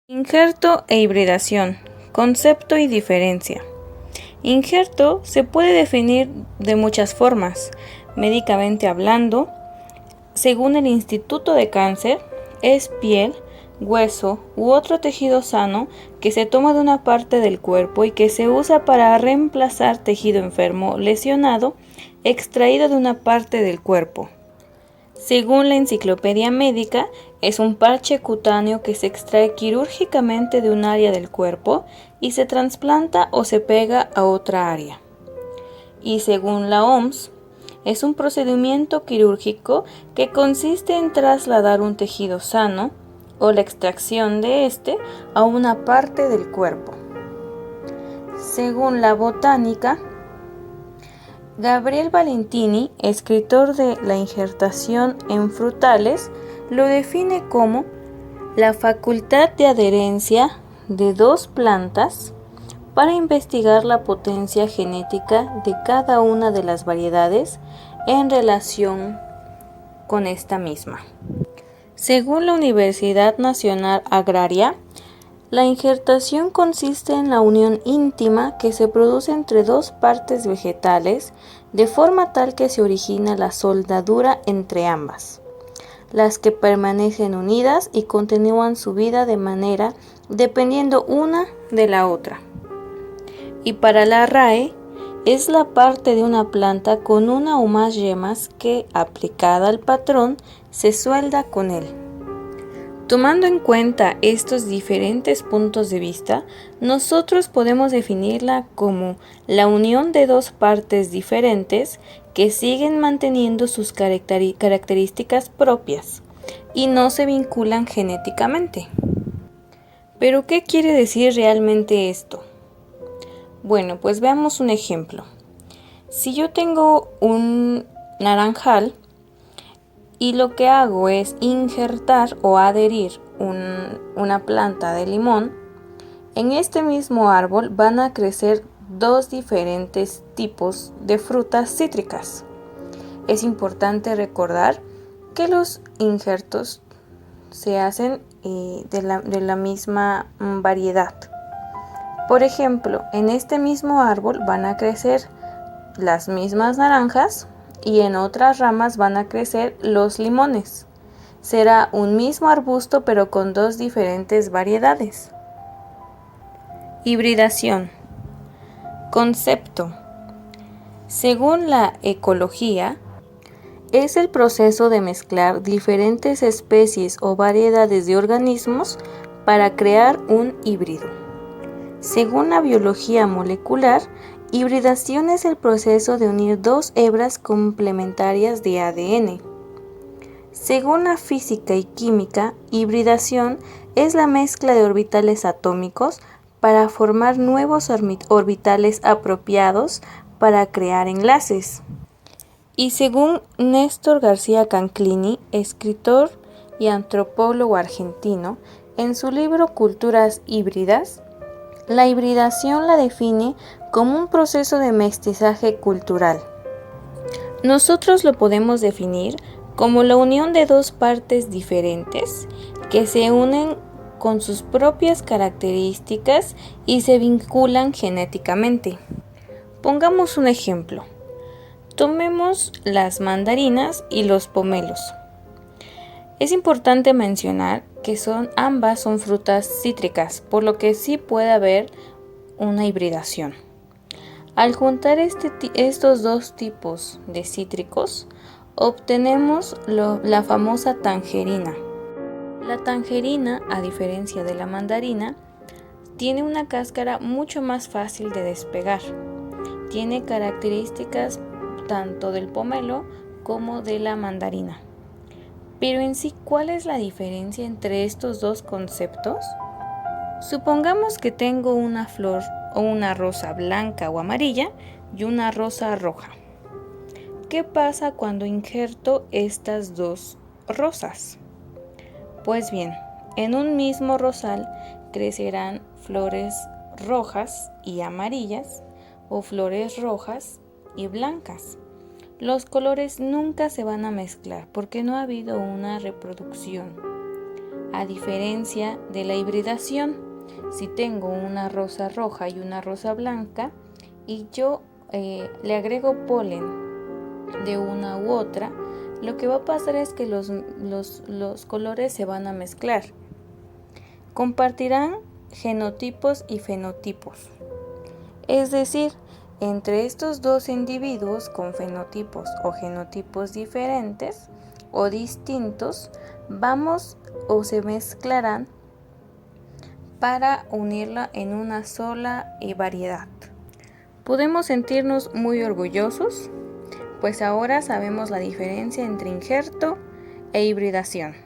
Injerto e hibridación. Concepto y diferencia. Injerto se puede definir de muchas formas. Médicamente hablando, según el Instituto de Cáncer, es piel, hueso u otro tejido sano que se toma de una parte del cuerpo y que se usa para reemplazar tejido enfermo, lesionado, extraído de una parte del cuerpo. Según la Enciclopedia Médica, es un parche cutáneo que se extrae quirúrgicamente de un área del cuerpo y se trasplanta o se pega a otra área. Y según la OMS, es un procedimiento quirúrgico que consiste en trasladar un tejido sano o la extracción de este a una parte del cuerpo. Según la botánica, Gabriel Valentini, escritor de La injertación en frutales, lo define como la facultad de adherencia de dos plantas para investigar la potencia genética de cada una de las variedades en relación con esta misma. Según la Universidad Nacional Agraria, la injertación consiste en la unión íntima que se produce entre dos partes vegetales de forma tal que se origina la soldadura entre ambas, las que permanecen unidas y continúan su vida de manera dependiendo una de la otra. Y para la RAE, es la parte de una planta con una o más yemas que, aplicada al patrón, se suelda con él. Tomando en cuenta estos diferentes puntos de vista, nosotros podemos definirla como la unión de dos partes diferentes que siguen manteniendo sus características propias y no se vinculan genéticamente. ¿Pero qué quiere decir realmente esto? Bueno, pues veamos un ejemplo. Si yo tengo un naranjal, y lo que hago es injertar o adherir una planta de limón, en este mismo árbol van a crecer dos diferentes tipos de frutas cítricas. Es importante recordar que los injertos se hacen de la misma variedad. Por ejemplo, en este mismo árbol van a crecer las mismas naranjas, y en otras ramas van a crecer los limones. Será un mismo arbusto pero con dos diferentes variedades. Hibridación. Concepto. Según la ecología, es el proceso de mezclar diferentes especies o variedades de organismos para crear un híbrido. Según la biología molecular, hibridación es el proceso de unir dos hebras complementarias de ADN. Según la física y química, hibridación es la mezcla de orbitales atómicos para formar nuevos orbitales apropiados para crear enlaces. Y según Néstor García Canclini, escritor y antropólogo argentino, en su libro Culturas híbridas, la hibridación la define como un proceso de mestizaje cultural. Nosotros lo podemos definir como la unión de dos partes diferentes que se unen con sus propias características y se vinculan genéticamente. Pongamos un ejemplo. Tomemos las mandarinas y los pomelos. Es importante mencionar que ambas son frutas cítricas, por lo que sí puede haber una hibridación. Al juntar estos dos tipos de cítricos, obtenemos la famosa tangerina. La tangerina, a diferencia de la mandarina, tiene una cáscara mucho más fácil de despegar. Tiene características tanto del pomelo como de la mandarina. Pero en sí, ¿cuál es la diferencia entre estos dos conceptos? Supongamos que tengo una flor o una rosa blanca o amarilla y una rosa roja. ¿Qué pasa cuando injerto estas dos rosas? Pues bien, en un mismo rosal crecerán flores rojas y amarillas o flores rojas y blancas. Los colores nunca se van a mezclar porque no ha habido una reproducción. a diferencia de la hibridación. Si tengo una rosa roja y una rosa blanca y yo le agrego polen de una u otra, lo que va a pasar es que los colores se van a mezclar. Compartirán genotipos y fenotipos. Es decir, entre estos dos individuos con fenotipos o genotipos diferentes o distintos, vamos o se mezclarán para unirla en una sola variedad. Podemos sentirnos muy orgullosos, pues ahora sabemos la diferencia entre injerto e hibridación.